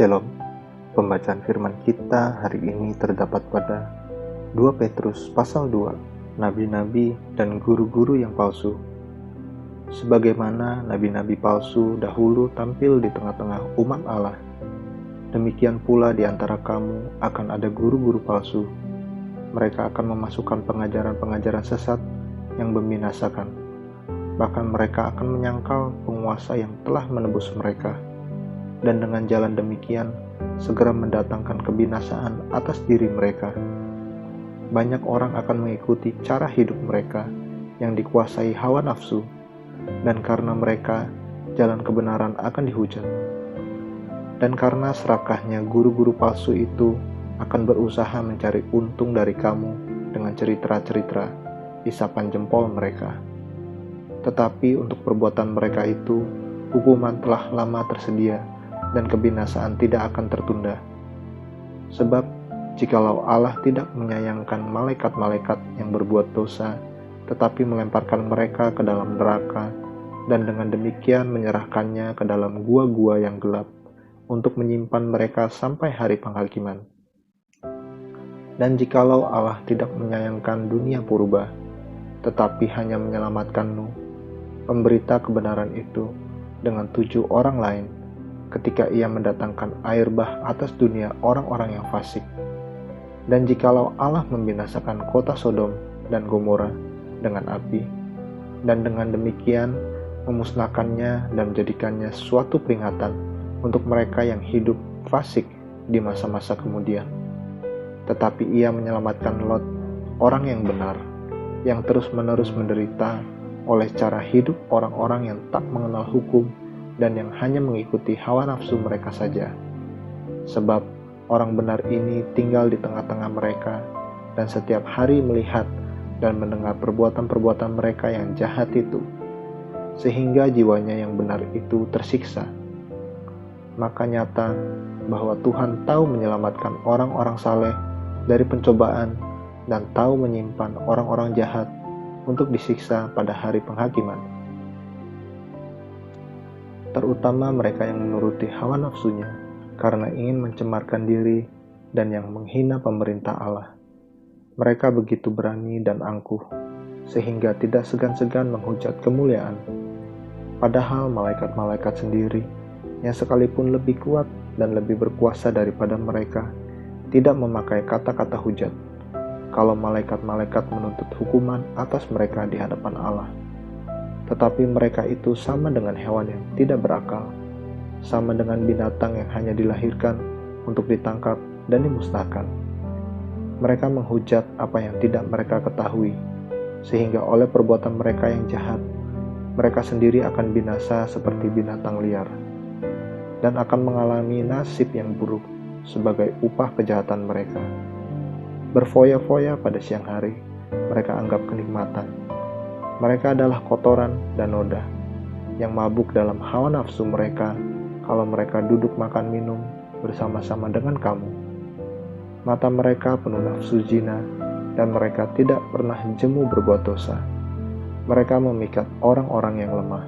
Shalom. Pembacaan firman kita hari ini terdapat pada 2 Petrus pasal 2, nabi-nabi dan guru-guru yang palsu. Sebagaimana nabi-nabi palsu dahulu tampil di tengah-tengah umat Allah, demikian pula di antara kamu akan ada guru-guru palsu. Mereka akan memasukkan pengajaran-pengajaran sesat yang membinasakan. Bahkan mereka akan menyangkal penguasa yang telah menebus mereka, dan dengan jalan demikian segera mendatangkan kebinasaan atas diri mereka. Banyak orang akan mengikuti cara hidup mereka yang dikuasai hawa nafsu, dan karena mereka jalan kebenaran akan dihujat. Dan karena serakahnya guru-guru palsu itu akan berusaha mencari untung dari kamu dengan cerita-cerita isapan jempol mereka. Tetapi untuk perbuatan mereka itu, hukuman telah lama tersedia, dan kebinasaan tidak akan tertunda. Sebab, jikalau Allah tidak menyayangkan malaikat-malaikat yang berbuat dosa, tetapi melemparkan mereka ke dalam neraka, dan dengan demikian menyerahkannya ke dalam gua-gua yang gelap, untuk menyimpan mereka sampai hari penghakiman. Dan jikalau Allah tidak menyayangkan dunia purba, tetapi hanya menyelamatkanmu, pemberita kebenaran itu, dengan 7 orang lain, ketika ia mendatangkan air bah atas dunia orang-orang yang fasik. Dan jikalau Allah membinasakan kota Sodom dan Gomora dengan api, dan dengan demikian memusnahkannya dan menjadikannya suatu peringatan untuk mereka yang hidup fasik di masa-masa kemudian. Tetapi ia menyelamatkan Lot, orang yang benar, yang terus-menerus menderita oleh cara hidup orang-orang yang tak mengenal hukum dan yang hanya mengikuti hawa nafsu mereka saja. Sebab orang benar ini tinggal di tengah-tengah mereka dan setiap hari melihat dan mendengar perbuatan-perbuatan mereka yang jahat itu, sehingga jiwanya yang benar itu tersiksa. Maka nyata bahwa Tuhan tahu menyelamatkan orang-orang saleh dari pencobaan dan tahu menyimpan orang-orang jahat untuk disiksa pada hari penghakiman, terutama mereka yang menuruti hawa nafsunya karena ingin mencemarkan diri dan yang menghina pemerintah Allah. Mereka begitu berani dan angkuh, sehingga tidak segan-segan menghujat kemuliaan. Padahal malaikat-malaikat sendiri, yang sekalipun lebih kuat dan lebih berkuasa daripada mereka, tidak memakai kata-kata hujat, kalau malaikat-malaikat menuntut hukuman atas mereka di hadapan Allah. Tetapi mereka itu sama dengan hewan yang tidak berakal, sama dengan binatang yang hanya dilahirkan untuk ditangkap dan dimusnahkan. Mereka menghujat apa yang tidak mereka ketahui, sehingga oleh perbuatan mereka yang jahat, mereka sendiri akan binasa seperti binatang liar, dan akan mengalami nasib yang buruk sebagai upah kejahatan mereka. Berfoya-foya pada siang hari, mereka anggap kenikmatan. Mereka adalah kotoran dan noda, yang mabuk dalam hawa nafsu mereka kalau mereka duduk makan minum bersama-sama dengan kamu. Mata mereka penuh nafsu zina, dan mereka tidak pernah jemu berbuat dosa. Mereka memikat orang-orang yang lemah.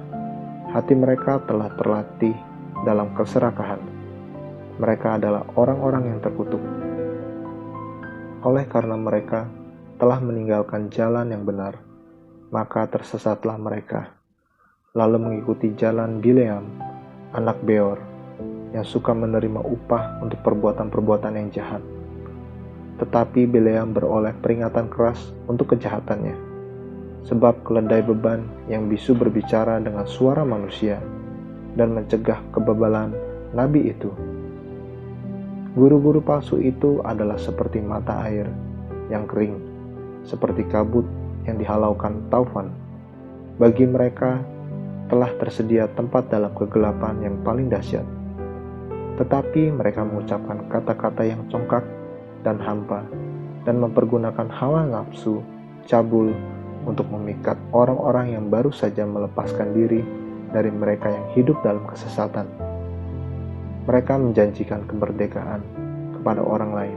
Hati mereka telah terlatih dalam keserakahan. Mereka adalah orang-orang yang terkutuk. Oleh karena mereka telah meninggalkan jalan yang benar, maka tersesatlah mereka, lalu mengikuti jalan Bileam, anak Beor, yang suka menerima upah untuk perbuatan-perbuatan yang jahat. Tetapi Bileam beroleh peringatan keras untuk kejahatannya, sebab keledai beban yang bisu berbicara dengan suara manusia, dan mencegah kebebalan nabi itu. Guru-guru palsu itu adalah seperti mata air yang kering, seperti kabut yang dihalaukan taufan. Bagi mereka telah tersedia tempat dalam kegelapan yang paling dahsyat. Tetapi mereka mengucapkan kata-kata yang congkak dan hampa, dan mempergunakan hawa nafsu cabul untuk memikat orang-orang yang baru saja melepaskan diri dari mereka yang hidup dalam kesesatan. Mereka menjanjikan kemerdekaan kepada orang lain,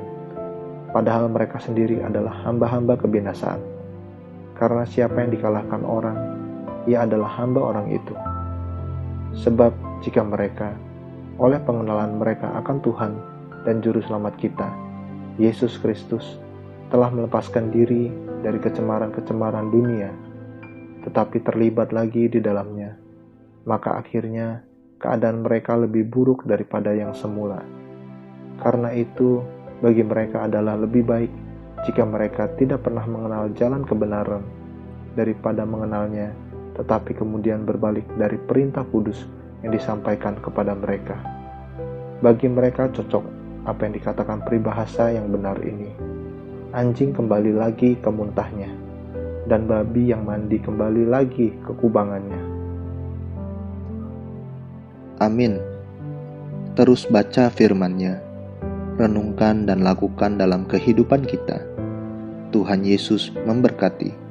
padahal mereka sendiri adalah hamba-hamba kebinasaan. Karena siapa yang dikalahkan orang, ia adalah hamba orang itu. Sebab jika mereka oleh pengenalan mereka akan Tuhan dan Juru Selamat kita, Yesus Kristus, telah melepaskan diri dari kecemaran-kecemaran dunia, tetapi terlibat lagi di dalamnya, maka akhirnya keadaan mereka lebih buruk daripada yang semula. Karena itu, bagi mereka adalah lebih baik jika mereka tidak pernah mengenal jalan kebenaran daripada mengenalnya, tetapi kemudian berbalik dari perintah kudus yang disampaikan kepada mereka. Bagi mereka cocok apa yang dikatakan peribahasa yang benar ini. Anjing kembali lagi ke muntahnya, dan babi yang mandi kembali lagi ke kubangannya. Amin. Terus baca firman-Nya, renungkan dan lakukan dalam kehidupan kita. Tuhan Yesus memberkati.